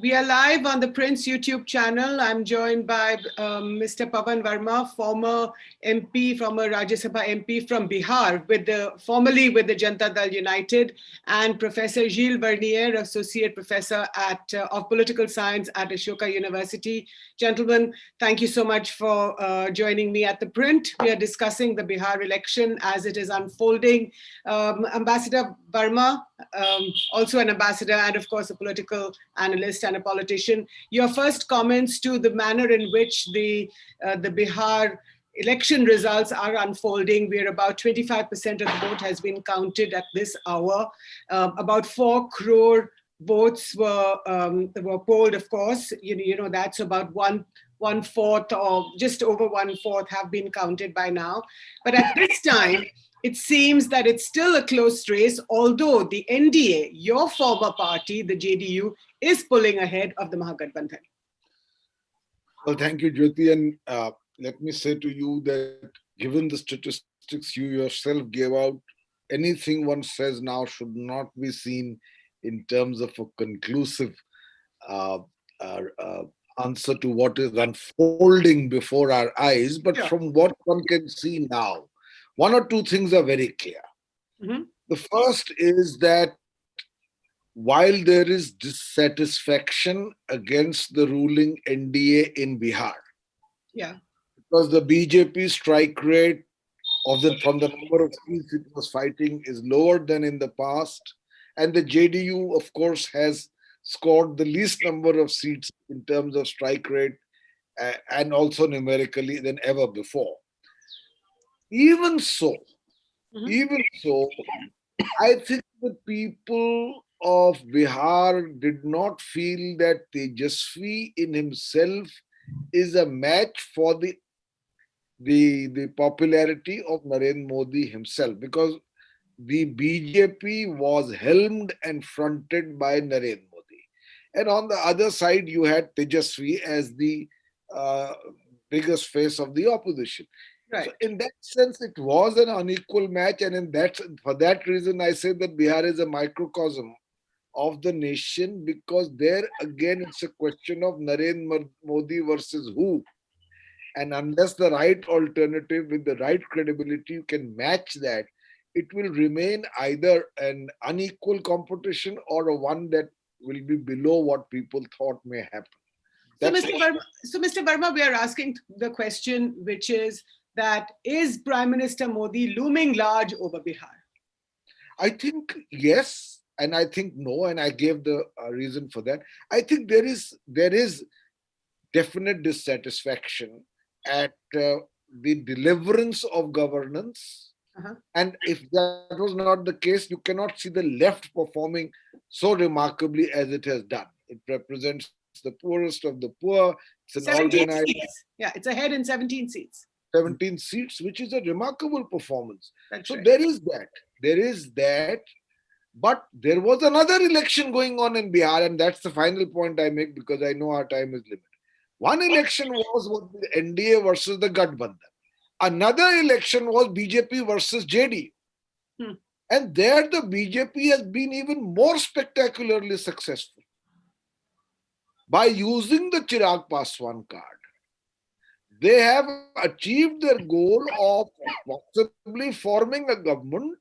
We are live on the Prince YouTube channel. I'm joined by Mr. Pawan Verma, former MP, former Rajya Sabha MP from Bihar, formerly with the Janata Dal United, and Professor Gilles Vernier, Associate Professor of Political Science at Ashoka University. Gentlemen, thank you so much for joining me at the Print. We are discussing the Bihar election as it is unfolding. Ambassador Verma, also an ambassador and of course a political analyst and a politician. Your first comments to the manner in which the Bihar election results are unfolding. We're about 25% of the vote has been counted at this hour. About 4 crore votes were polled, of course. You know that's about one fourth or just over 1/4 have been counted by now. But at this time, it seems that it's still a close race, although the NDA, your former party, the JDU, is pulling ahead of the Mahagathbandhan. Well, thank you, Jyoti. And let me say to you that given the statistics you yourself gave out, anything one says now should not be seen in terms of a conclusive answer to what is unfolding before our eyes. But from what one can see now, one or two things are very clear. Mm-hmm. The first is that while there is dissatisfaction against the ruling NDA in Bihar, because the BJP strike rate from the number of seats it was fighting is lower than in the past, and the JDU, of course, has scored the least number of seats in terms of strike rate and also numerically than ever before. Even so, I think the people of Bihar did not feel that Tejasvi in himself is a match for the popularity of Narendra Modi himself, because the BJP was helmed and fronted by Narendra Modi. And on the other side, you had Tejasvi as the biggest face of the opposition. Right. So in that sense, it was an unequal match. And for that reason, I say that Bihar is a microcosm of the nation, because there again, it's a question of Narendra Modi versus who. And unless the right alternative with the right credibility you can match that, it will remain either an unequal competition or a one that will be below what people thought may happen. So, Mr. Verma, we are asking the question, which is that is Prime Minister Modi looming large over Bihar? I think yes, and I think no, and I gave the reason for that. I think there is definite dissatisfaction at the deliverance of governance. And if that was not the case, you cannot see the left performing so remarkably as it has done. It represents the poorest of the poor. It's an 17 seats. Yeah, it's ahead in 17 seats. 17 seats, which is a remarkable performance. That's so right. There is that. But there was another election going on in Bihar, and that's the final point I make because I know our time is limited. One election was the NDA versus the Gathbandhan. Another election was BJP versus JDU. And there the BJP has been even more spectacularly successful. By using the Chirag Paswan card, they have achieved their goal of possibly forming a government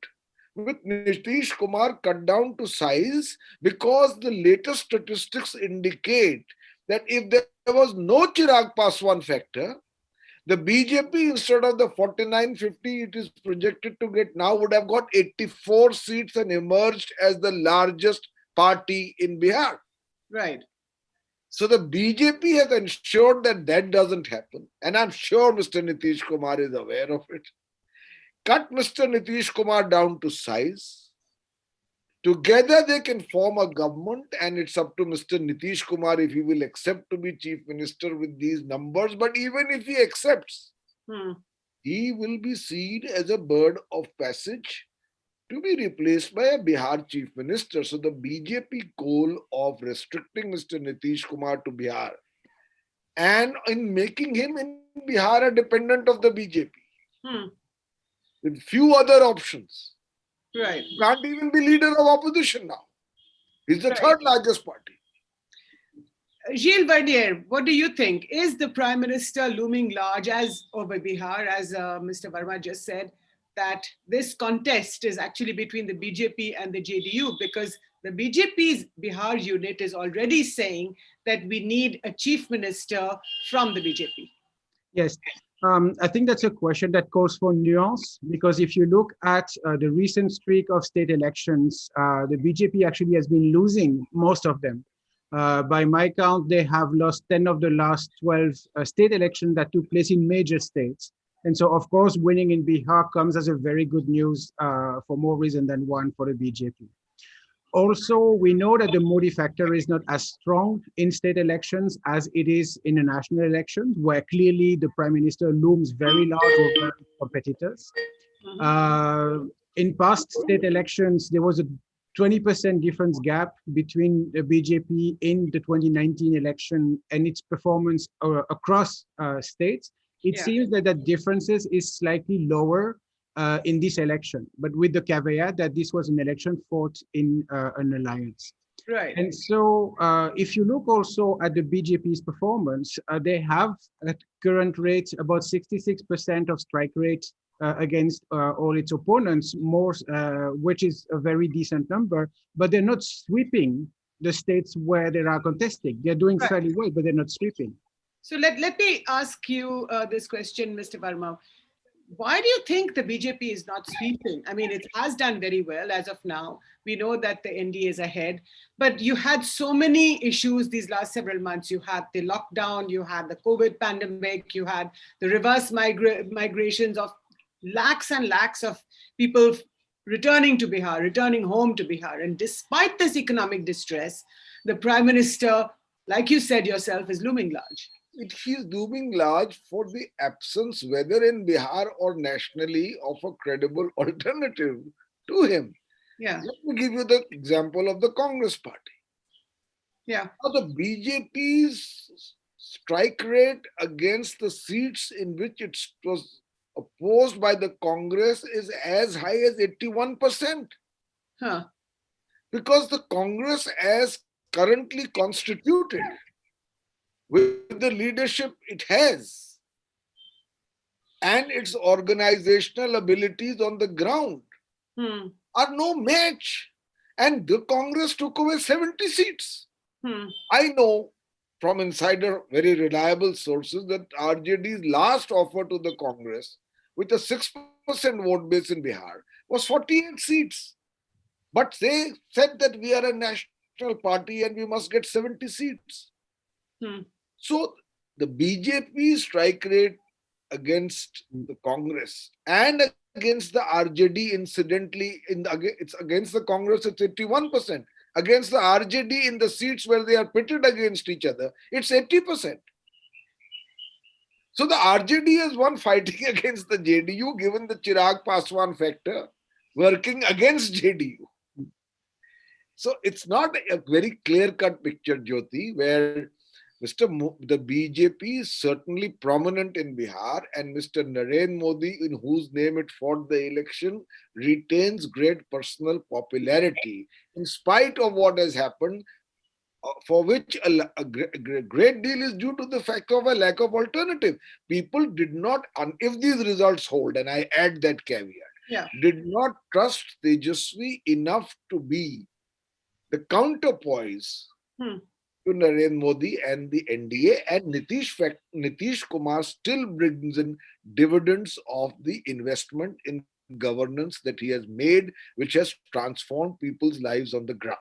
with Nitish Kumar cut down to size, because the latest statistics indicate that if there was no Chirag Paswan factor, the BJP, instead of the 49-50 it is projected to get now, would have got 84 seats and emerged as the largest party in Bihar. Right. So the BJP has ensured that that doesn't happen. And I'm sure Mr. Nitish Kumar is aware of it. Cut Mr. Nitish Kumar down to size. Together they can form a government, and it's up to Mr. Nitish Kumar if he will accept to be chief minister with these numbers. But even if he accepts, he will be seen as a bird of passage to be replaced by a Bihar chief minister. So the BJP goal of restricting Mr. Nitish Kumar to Bihar and in making him in Bihar a dependent of the BJP with few other options. Right. Can't even be leader of opposition now. He's the third largest party. Gilles Vernier, what do you think? Is the Prime Minister looming large as over Bihar, as Mr. Verma just said, that this contest is actually between the BJP and the JDU, because the BJP's Bihar unit is already saying that we need a chief minister from the BJP. Yes, I think that's a question that calls for nuance, because if you look at the recent streak of state elections, the BJP actually has been losing most of them. By my count, they have lost 10 of the last 12 state elections that took place in major states. And so, of course, winning in Bihar comes as a very good news for more reason than one for the BJP. Also, we know that the Modi factor is not as strong in state elections as it is in the national elections, where clearly the prime minister looms very large over competitors. In past state elections, there was a 20% difference gap between the BJP in the 2019 election and its performance across states. It seems that that differences is slightly lower in this election, but with the caveat that this was an election fought in an alliance. Right. And so if you look also at the BJP's performance, they have at current rates about 66% of strike rate against all its opponents, more, which is a very decent number, but they're not sweeping the states where they are contesting. They're doing fairly well, but they're not sweeping. So let me ask you this question, Mr. Verma. Why do you think the BJP is not sweeping? I mean, it has done very well as of now. We know that the NDA is ahead, but you had so many issues these last several months. You had the lockdown, you had the COVID pandemic, you had the reverse migrations of lakhs and lakhs of people returning to Bihar, returning home to Bihar. And despite this economic distress, the Prime Minister, like you said yourself, is looming large. He is looming large for the absence, whether in Bihar or nationally, of a credible alternative to him. Yeah. Let me give you the example of the Congress party. Yeah. Now, the BJP's strike rate against the seats in which it was opposed by the Congress is as high as 81%. Huh. Because the Congress, as currently constituted, with the leadership it has and its organizational abilities on the ground are no match. And the Congress took away 70 seats. I know from insider, very reliable sources, that RJD's last offer to the Congress, with a 6% vote base in Bihar, was 48 seats. But they said that we are a national party and we must get 70 seats. So the BJP strike rate against the Congress and against the RJD, incidentally, it's against the Congress, it's 81%. Against the RJD in the seats where they are pitted against each other, it's 80%. So the RJD is one fighting against the JDU, given the Chirag Paswan factor, working against JDU. So it's not a very clear-cut picture, Jyoti, where the BJP is certainly prominent in Bihar, and Mr. Narendra Modi, in whose name it fought the election, retains great personal popularity in spite of what has happened, for which a great deal is due to the fact of a lack of alternative. People did not, if these results hold, and I add that caveat, did not trust Tejasvi enough to be the counterpoise to Narendra Modi and the NDA, and Nitish Kumar still brings in dividends of the investment in governance that he has made, which has transformed people's lives on the ground.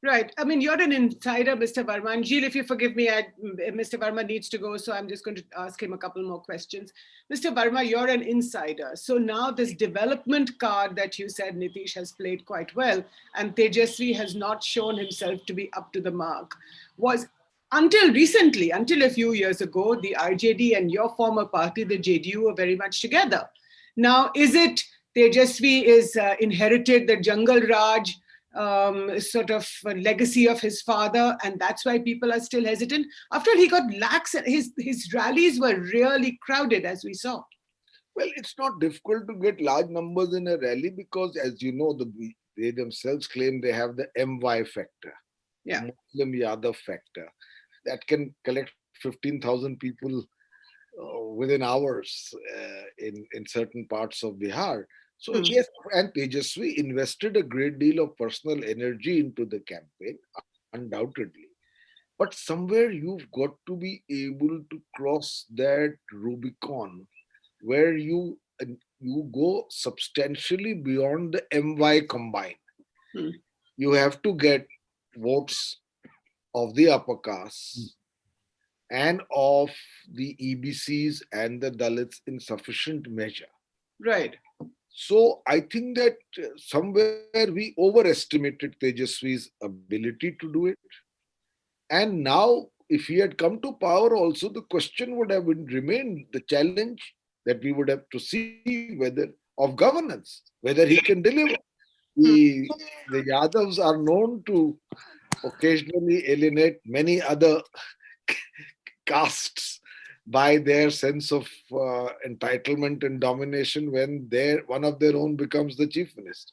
Right. I mean, you're an insider, Mr. Verma. And Gilles, if you forgive me, Mr. Verma needs to go, so I'm just going to ask him a couple more questions. Mr. Verma, you're an insider. So now this development card that you said Nitish has played quite well, and Tejasvi has not shown himself to be up to the mark, was until recently, until a few years ago, the RJD and your former party, the JDU, were very much together. Now, is it Tejasvi is inherited the Jungle Raj sort of legacy of his father, and that's why people are still hesitant? After all, he got lax, his rallies were really crowded, as we saw. Well, it's not difficult to get large numbers in a rally because, as you know, they themselves claim they have the MY factor, Muslim Yadav factor. that can collect 15,000 people within hours in certain parts of Bihar. So Hmm. yes, and Tejasvi invested a great deal of personal energy into the campaign, undoubtedly. But somewhere you've got to be able to cross that Rubicon where you go substantially beyond the MY combine. Hmm. You have to get votes of the upper caste and of the EBCs and the Dalits in sufficient measure. Right. So I think that somewhere we overestimated Tejasvi's ability to do it. And now, if he had come to power, also the question would have remained the challenge that we would have to see whether of governance, whether he can deliver. Hmm. The Yadavs are known to occasionally alienate many other castes by their sense of entitlement and domination when one of their own becomes the chief minister.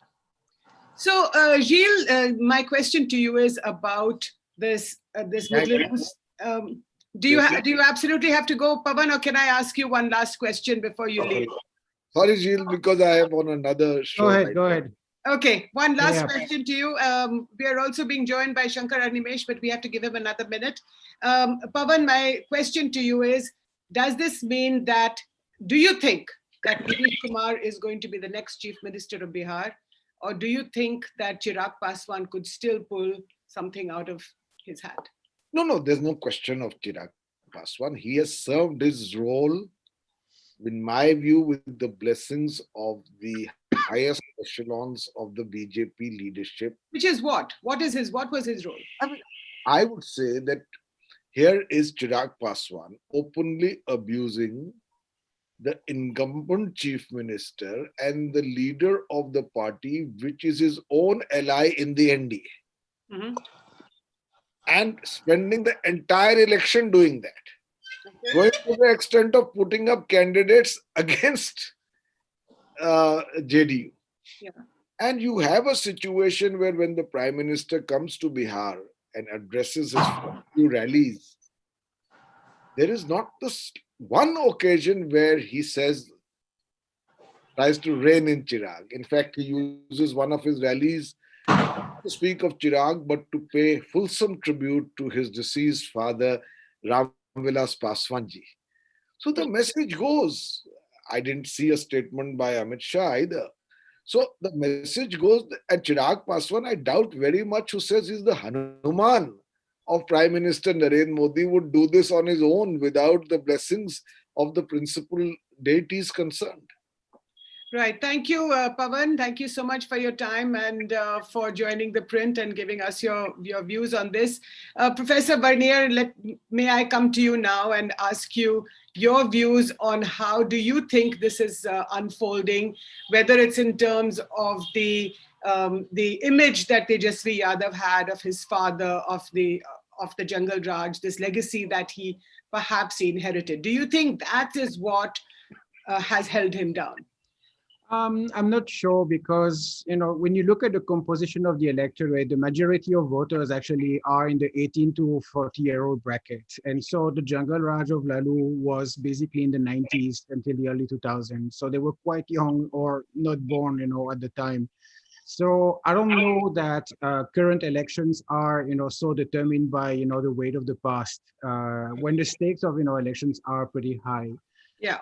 So, Gilles, my question to you is about this Thank Middle you. East. Jyoti. Do you absolutely have to go, Pavan, or can I ask you one last question before you leave? Sorry, Gilles, because I am on another Go show ahead, right go now. ahead. Okay, one last Yeah. question to you. We are also being joined by Shankar Animesh, but we have to give him another minute. Pavan, my question to you is, does this mean that, do you think that Nitish Kumar is going to be the next chief minister of Bihar? Or do you think that Chirag Paswan could still pull something out of his hat? No, there's no question of Chirag Paswan. He has served his role, in my view, with the blessings of the highest echelons of the BJP leadership. Which is what? What was his role? I mean, I would say that here is Chirag Paswan openly abusing the incumbent chief minister and the leader of the party, which is his own ally in the NDA, Mhm. and spending the entire election doing that, Okay. going to the extent of putting up candidates against JDU. Yeah. And you have a situation where when the prime minister comes to Bihar and addresses his few rallies, there is not this one occasion where he tries to rein in Chirag. In fact, he uses one of his rallies to speak of Chirag, but to pay fulsome tribute to his deceased father, Ramvilas Paswanji. So the message goes. I didn't see a statement by Amit Shah either. So the message goes, and Chirag Paswan, I doubt very much who says he's the Hanuman of Prime Minister Narendra Modi would do this on his own without the blessings of the principal deities concerned. Right. Thank you, Pavan. Thank you so much for your time and for joining the print and giving us your views on this. Professor Bernier, may I come to you now and ask you your views on how do you think this is unfolding, whether it's in terms of the image that Tejasvi Yadav had of his father, of the Jungle Raj, this legacy that he perhaps inherited. Do you think that is what has held him down? I'm not sure because, when you look at the composition of the electorate, the majority of voters actually are in the 18 to 40-year-old bracket. And so the Jungle Raj of Lalu was basically in the 90s until the early 2000s. So they were quite young or not born, at the time. So I don't know that current elections are, so determined by, the weight of the past, when the stakes of, elections are pretty high. Yeah.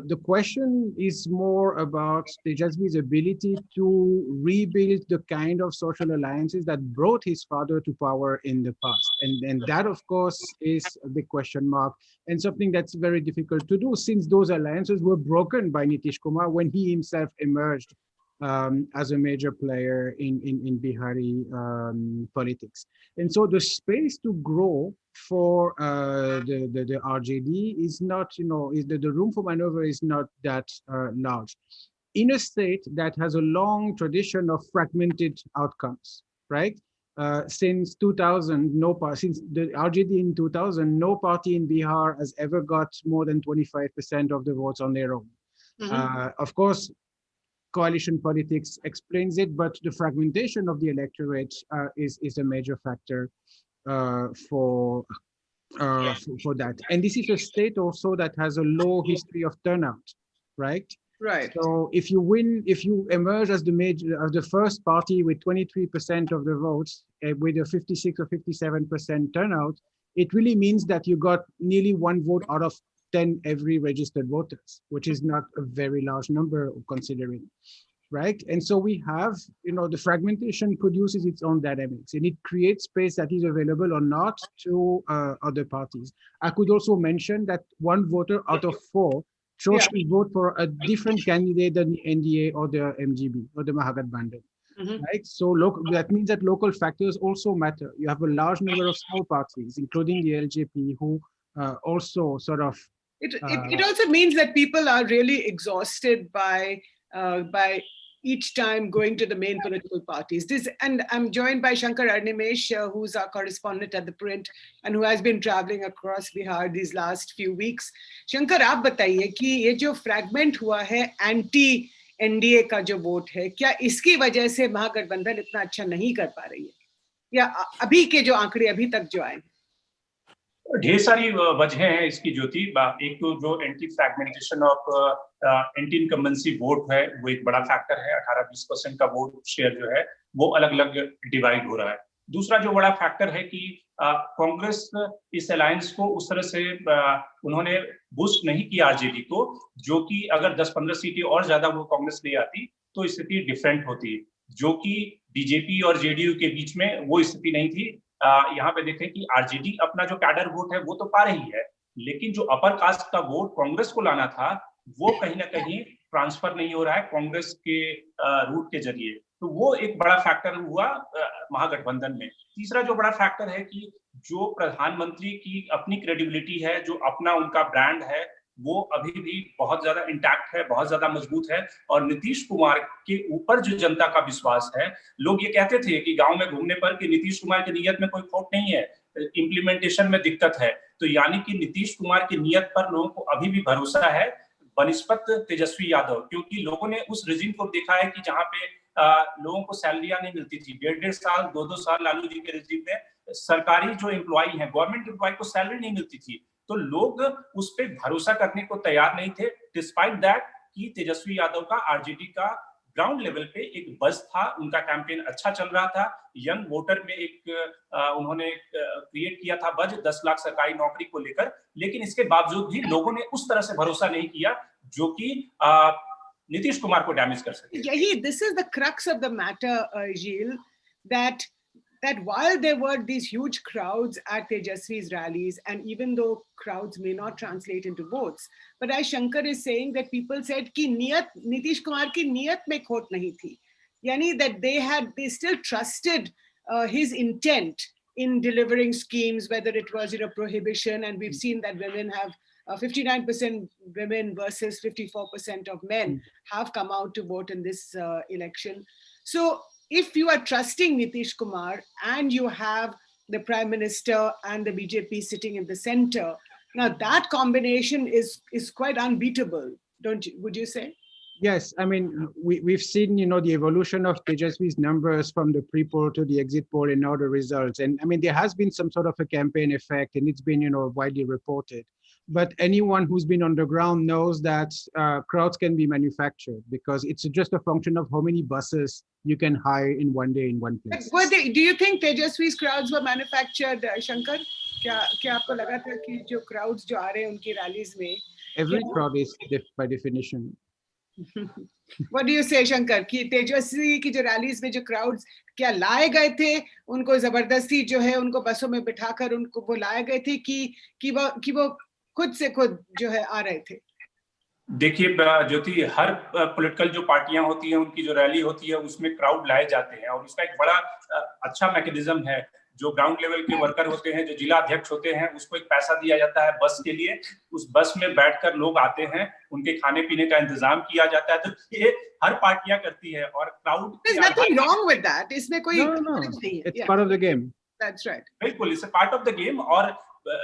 The question is more about Tejasvi's ability to rebuild the kind of social alliances that brought his father to power in the past. And that, of course, is a big question mark and something that's very difficult to do since those alliances were broken by Nitish Kumar when he himself emerged as a major player in Bihari politics. And so the space to grow for the RJD is not, is the room for maneuver is not that large. In a state that has a long tradition of fragmented outcomes, right? Since 2000, since the RJD in 2000, no party in Bihar has ever got more than 25% of the votes on their own. Of course, coalition politics explains it, but the fragmentation of the electorate is a major factor for for that. And this is a state also that has a low history of turnout, right? Right. So if you win, if you emerge as the first party with 23% of the votes, with a 56 or 57% turnout, it really means that you got nearly 1 vote out of 10 every registered voters, which is not a very large number considering, right? And so we have, the fragmentation produces its own dynamics, and it creates space that is available or not to other parties. I could also mention that 1 voter out of 4 chose to vote for a different candidate than the NDA or the MGB or the Mahagathbandhan. Right? So that means that local factors also matter. You have a large number of small parties, including the LJP, who also sort of... It also means that people are really exhausted by each time going to the main political parties. And I'm joined by Shankar Arnimesh, who's our correspondent at ThePrint and who has been traveling across Bihar these last few weeks. Shankar, आप बताइए कि ये जो fragment हुआ है anti NDA का जो vote है, क्या इसकी वजह से महागठबंधन इतना अच्छा नहीं कर पा रही है, या अभी के जो आंकड़े अभी तक जो आए? ढेर सारी वजह हैं इसकी ज्योति। एक तो जो anti fragmentation of anti incumbency vote है, वो एक बड़ा फैक्टर है। 18-20% का वोट शेयर जो है वो अलग अलग डिवाइड हो रहा है। दूसरा जो बड़ा फैक्टर है कि कांग्रेस इस अलायंस को उस तरह से उन्होंने बूस्ट नहीं किया आरजेडी को, जो कि अगर 10-15 सीटें और ज्यादा वो कांग्रेस ले आती तो स्थिति डिफरेंट होती, जो कि बीजेपी और जेडीयू के बीच में वो स्थिति नहीं थी। यहाँ पे देखें कि आरजेडी अपना जो कैडर वोट है वो तो पा रही है, लेकिन जो अपर कास्ट का वोट कांग्रेस को लाना था वो कहीं ना कहीं ट्रांसफर नहीं हो रहा है कांग्रेस के रूट के जरिए। तो वो एक बड़ा फैक्टर हुआ महागठबंधन में। तीसरा जो बड़ा फैक्टर है कि जो प्रधानमंत्री की अपनी क्रेडिबिलिटी है, जो अपना उनका ब्रांड है, वो अभी भी बहुत ज्यादा इंटैक्ट है, बहुत ज्यादा मजबूत है। और नीतीश कुमार के ऊपर जो जनता का विश्वास है, लोग ये कहते थे कि गांव में घूमने पर कि नीतीश कुमार की नीयत में कोई खोट नहीं है, इंप्लीमेंटेशन में दिक्कत है। तो यानी कि नीतीश कुमार की नीयत पर लोगों को अभी भी भरोसा है बनिस्पत तेजस्वी यादव, क्योंकि लोगों ने उस रिजिम को देखा है कि जहां पे लोगों को सैलरियां नहीं मिलती थी। 1.5 साल 2-2 साल लालू जी के रिजिम में सरकारी जो एम्प्लॉय है, गवर्नमेंट एम्प्लॉय को सैलरी नहीं मिलती थी, तो लोग उस पर भरोसा करने को तैयार नहीं थे। डिस्पाइट दैट कि तेजस्वी यादव का आरजेडी का ग्राउंड लेवल पे एक बज़ था, उनका कैंपेन अच्छा चल रहा था, यंग वोटर में एक उन्होंने क्रिएट किया था बज़ 10 लाख सरकारी नौकरी को लेकर। लेकिन इसके बावजूद भी लोगों ने उस तरह से भरोसा नहीं किया जो कि नीतीश कुमार को डैमेज कर सके। यही, this is the crux of the matter, Gilles, that while there were these huge crowds at Tejaswi's rallies, and even though crowds may not translate into votes, but as Shankar is saying that people said कि नियत नीतीश कुमार की नियत में खोट नहीं थी, यानी that they still trusted his intent in delivering schemes, whether it was prohibition, and we've seen that women have 59% women versus 54% of men have come out to vote in this election. So if you are trusting Nitish Kumar and you have the Prime Minister and the BJP sitting in the center, now that combination is quite unbeatable, would you say? Yes, I mean, we've seen, the evolution of Tejaswi's numbers from the pre-poll to the exit poll and now the results. And I mean, there has been some sort of a campaign effect, and it's been, widely reported. But anyone who's been on the ground knows that crowds can be manufactured, because it's just a function of how many buses you can hire in one day in one place. Do you think Tejaswi's crowds were manufactured, Shankar? क्या आपको लगा था कि जो crowds जो आ रहे हैं उनकी rallies में? Every crowd is by definition. What do you say, Shankar? कि तेजस्वी की जो रैलीज में जो क्राउड्स क्या लाए गए थे, उनको जबरदस्ती जो है उनको बसों में बिठाकर उनको वो लाए गए थे कि वो खुद से खुद जो है आ रहे थे? देखिए ज्योति, हर पॉलिटिकल जो पार्टियां होती हैं उनकी जो रैली होती है उसमें क्राउड लाए जाते हैं, और उसका एक बड़ा अच्छा मैकेनिज्म है। जो ग्राउंड लेवल के वर्कर होते हैं, जो जिला अध्यक्ष होते हैं, उसको एक पैसा दिया जाता है बस के लिए, उस बस में बैठकर लोग आते हैं, उनके खाने पीने का इंतजाम किया जाता है। तो ये हर पार्टियां करती है और crowd There's nothing wrong with that. इसमें कोई No. It's part of the game. That's right. बिल्कुल, it's part of the game. और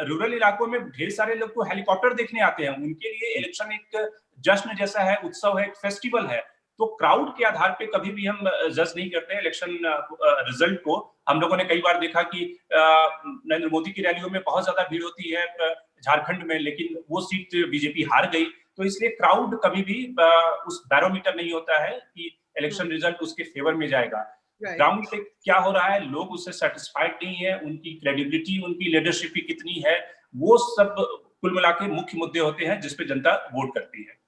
रूरल इलाकों में ढेर सारे लोग तो हेलीकॉप्टर देखने आते हैं, उनके लिए इलेक्शन एक जश्न जैसा है, उत्सव है, एक फेस्टिवल है। तो क्राउड के आधार पे कभी भी हम जज नहीं करते हैं इलेक्शन रिजल्ट को। हम लोगों ने कई बार देखा कि नरेंद्र मोदी की रैलियों में बहुत ज्यादा भीड़ होती है झारखंड में, लेकिन वो सीट बीजेपी हार गई। तो इसलिए क्राउड कभी भी उस बैरोमीटर नहीं होता है कि इलेक्शन रिजल्ट उसके फेवर में जाएगा। ग्राउंड पे क्या हो रहा है, लोग उससे सेटिस्फाइड नहीं है, उनकी क्रेडिबिलिटी, उनकी लीडरशिप की कितनी है, वो सब कुल मिला के मुख्य मुद्दे होते हैं जिस पे जनता वोट करती है।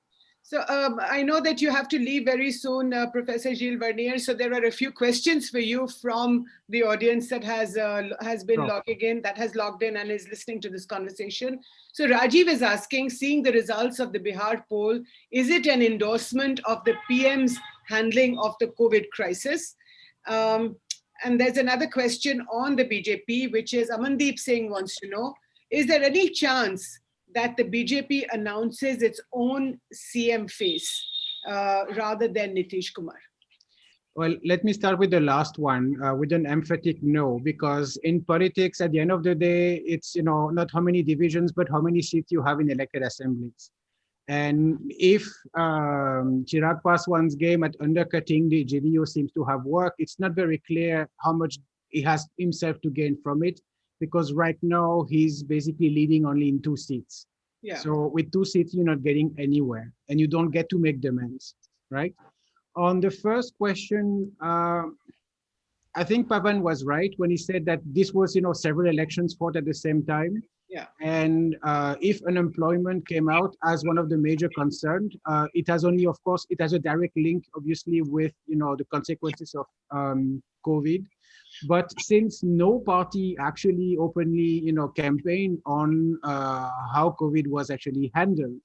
So I know that you have to leave very soon, Professor Gilles Vernier. So there are a few questions for you from the audience that has been logging in, that has logged in and is listening to this conversation. So Rajiv is asking, seeing the results of the Bihar poll, is it an endorsement of the PM's handling of the COVID crisis? And there's another question on the BJP, which is Amandeep Singh wants to know, is there any chance that the BJP announces its own CM face rather than Nitish Kumar? Well, let me start with the last one with an emphatic no, because in politics, at the end of the day, it's not how many divisions, but how many seats you have in elected assemblies. And if Chirag Paswan's game at undercutting the JDU seems to have worked, it's not very clear how much he has himself to gain from it, because right now he's basically leading only in 2 seats. Yeah. So with 2 seats, you're not getting anywhere and you don't get to make demands, right? On the first question, I think Pavan was right when he said that this was, several elections fought at the same time. Yeah. And if unemployment came out as one of the major concerns, it has only, of course, it has a direct link, obviously, with, the consequences of COVID. But since no party actually openly, campaigned on how COVID was actually handled,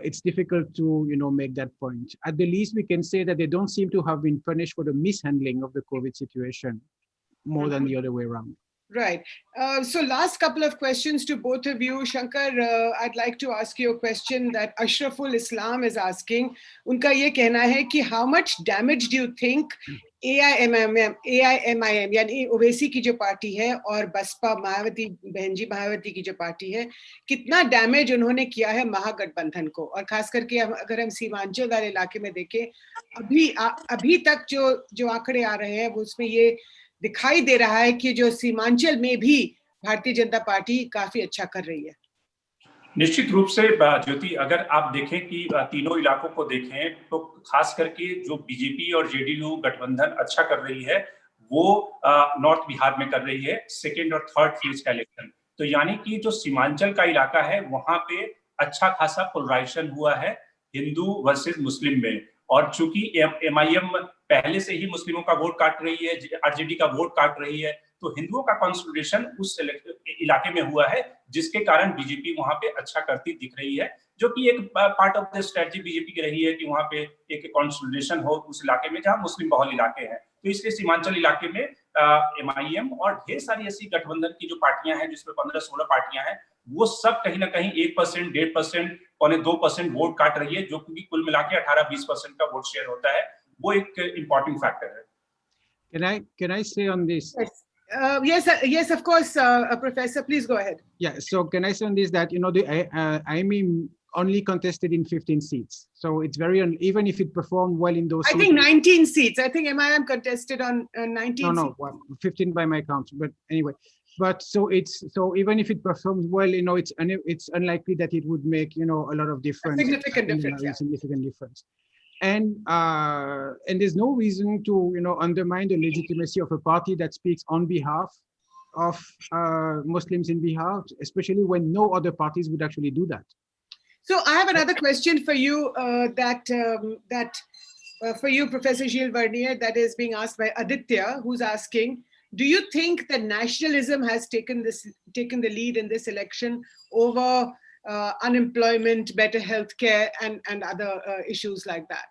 it's difficult to, make that point. At the least, we can say that they don't seem to have been punished for the mishandling of the COVID situation more than the other way around. Right. So last couple of questions to both of you. Shankar, I'd like to ask you a question that Ashraful Islam is asking. उनका ये कहना है कि how much damage do you think AIMIM यानी ओवैसी की जो party है और बसपा मायावती बहनजी मायावती की जो पार्टी है, कितना डैमेज उन्होंने किया है महागठबंधन को? और खास करके अगर हम सीमांचल वाले इलाके में देखें, अभी तक जो आंकड़े आ रहे हैं वो उसमें ये दिखाई दे रहा है कि जो सीमांचल में भी भारतीय जनता पार्टी काफी अच्छा कर रही है। निश्चित रूप से ज्योति, अगर आप देखें कि तीनों इलाकों को देखें तो खास करके जो बीजेपी और जेडीयू गठबंधन अच्छा कर रही है वो नॉर्थ बिहार में कर रही है, सेकेंड और थर्ड फेज का इलेक्शन। तो यानी कि जो सीमांचल का इलाका है वहां पे अच्छा खासा पोलराइजेशन हुआ है हिंदू वर्सेस मुस्लिम में। और चूंकि एमआईएम पहले से ही मुस्लिमों का वोट काट रही है, आरजेडी का वोट काट रही है, तो हिंदुओं का कंसोलिडेशन उस इलाके में हुआ है, जिसके कारण बीजेपी वहां पे अच्छा करती दिख रही है, जो कि एक part of the strategy BJP की रही है कि वहां पे एक कंसोलिडेशन हो उस इलाके में जहां मुस्लिम बहुल इलाके हैं। तो इसलिए सीमांचल इलाके में एमआईएम और ढेर सारी ऐसी गठबंधन की जो पार्टियां हैं जिसमें 15-16 पार्टियां हैं, वो सब कहीं ना कहीं 1%, 1.5%, 2% वोट काट रही है, जो कि कुल मिला के 18-20% का वोट शेयर होता है। वो एक इम्पोर्टेंट फैक्टर है। Can I say on this? Yes, of course, Professor, please go ahead. Yeah, so can I say on this that, I mean, only contested in 15 seats. So it's even if it performed well in those I think 19 seats. I think MIM contested on 19 seats. No, 15 by my count. But anyway, so even if it performs well, it's unlikely that it would make, a lot of difference. A significant difference, yeah. Significant difference. And there's no reason to, undermine the legitimacy of a party that speaks on behalf of Muslims in Bihar, especially when no other parties would actually do that. So I have another question for you for you, Professor Gilles Vernier, that is being asked by Aditya, who's asking, do you think that nationalism has taken the lead in this election over unemployment, better healthcare, and other issues like that?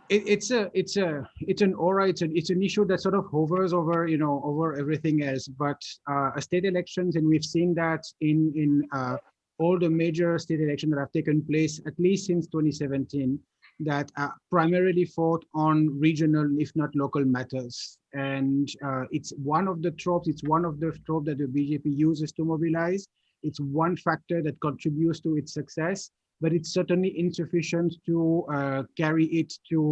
It's an aura. It's an issue that sort of hovers over over everything else. But state elections, and we've seen that in all the major state elections that have taken place at least since 2017, that primarily fought on regional, if not local matters. And it's one of the tropes. It's one of the tropes that the BJP uses to mobilize. It's one factor that contributes to its success. but it's certainly insufficient to carry it to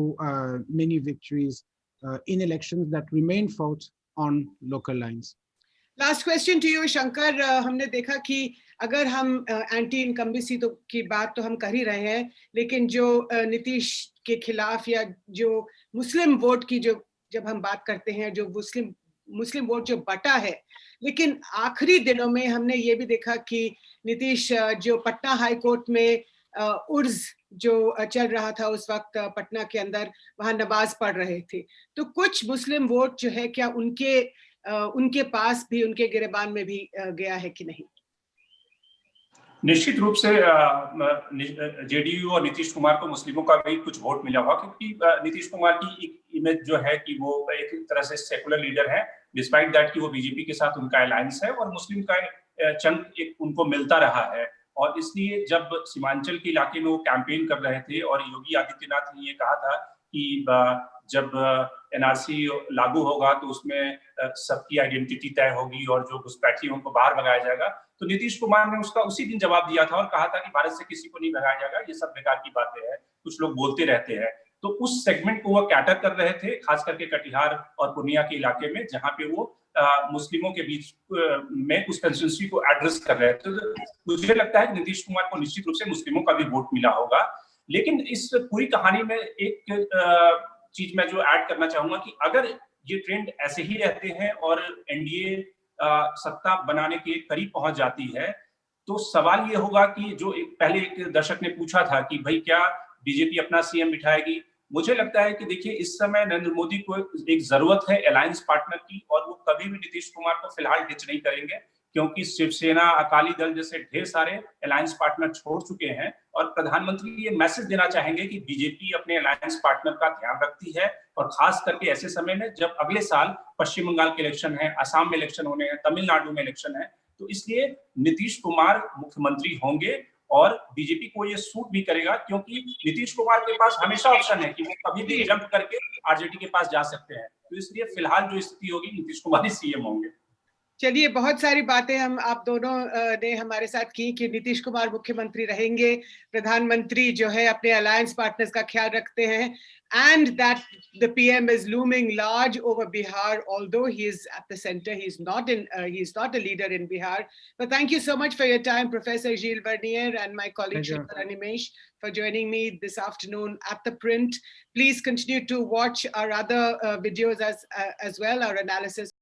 many victories in elections that remain fought on local lines. Last question to you, Shankar. हमने देखा कि अगर हम anti incumbency तो की बात तो हम कर ही रहे हैं, लेकिन जो नीतीश के खिलाफ या जो मुस्लिम वोट की जो जब हम बात करते हैं, जो मुस्लिम वोट जो बटा है, लेकिन आखिरी दिनों में हमने ये भी देखा कि नीतीश जो पटना हाई कोर्ट में उर्ज जो चल रहा था उस वक्त पटना के अंदर, वहां नमाज पढ़ रहे थे, तो कुछ मुस्लिम वोट जो है क्या उनके पास भी, उनके गिरेबान में भी गया है कि नहीं? निश्चित रूप से जेडीयू और नीतीश कुमार को मुस्लिमों का भी कुछ वोट मिला होगा, क्योंकि नीतीश कुमार की एक इमेज जो है कि वो एक तरह से सेकुलर लीडर है, डिस्पाइट दैट कि वो बीजेपी के साथ उनका अलायंस है और मुस्लिम का चंक एक उनको मिलता रहा है। और इसलिए जब सीमांचल के इलाके में वो कैंपेन कर रहे थे और योगी आदित्यनाथ ने ये कहा था कि जब एनआरसी लागू होगा तो उसमें सबकी आइडेंटिटी तय होगी और जो घुसपैठी है उनको बाहर भगाया जाएगा, तो नीतीश कुमार ने उसका उसी दिन जवाब दिया था और कहा था कि भारत से किसी को नहीं भगाया जाएगा, ये सब बेकार की बातें हैं, कुछ लोग बोलते रहते हैं। तो उस सेगमेंट को वो कैटर कर रहे थे, खास करके कटिहार और पूर्णिया के इलाके में, जहां पे वो मुस्लिमों के बीच में उस कंस्टिट्यूंसी को एड्रेस कर रहे थे। तो मुझे लगता है कि नीतीश कुमार को निश्चित रूप से मुस्लिमों का भी वोट मिला होगा। लेकिन इस पूरी कहानी में एक चीज मैं जो ऐड करना चाहूंगा कि अगर ये ट्रेंड ऐसे ही रहते हैं और एनडीए सत्ता बनाने के करीब पहुंच जाती है, तो सवाल ये होगा कि जो पहले एक दर्शक ने पूछा था कि भाई क्या बीजेपी अपना सीएम बिठाएगी, मुझे लगता है कि देखिए इस समय नरेंद्र मोदी को एक जरूरत है अलायंस पार्टनर की, और वो कभी भी नीतीश कुमार को फिलहाल डिच नहीं करेंगे, क्योंकि शिवसेना, अकाली दल जैसे ढेर सारे अलायंस पार्टनर छोड़ चुके हैं और प्रधानमंत्री ये मैसेज देना चाहेंगे कि बीजेपी अपने अलायंस पार्टनर का ध्यान रखती है, और खास करके ऐसे समय में जब अगले साल पश्चिम बंगाल के इलेक्शन है, असम में इलेक्शन होने हैं, तमिलनाडु में इलेक्शन है, तो इसलिए नीतीश कुमार मुख्यमंत्री होंगे और बीजेपी को ये सूट भी करेगा, क्योंकि नीतीश कुमार के पास हमेशा ऑप्शन है कि वो कभी भी जंप करके आरजेडी के पास जा सकते हैं। तो इसलिए फिलहाल जो स्थिति होगी नीतीश कुमार ही सीएम होंगे। चलिए, बहुत सारी बातें आप दोनों ने हमारे साथ की कि नीतीश कुमार मुख्यमंत्री रहेंगे, प्रधानमंत्री जो है अपने अलायंस पार्टनर्स का ख्याल रखते हैं, and that the PM is looming large over Bihar, although he is at the center, he's not a leader in Bihar. But thank you so much for your time, Professor Gilles Vernier and my colleague Shankar Animesh, for joining me this afternoon at The Print. Please continue to watch our other videos as well, our analysis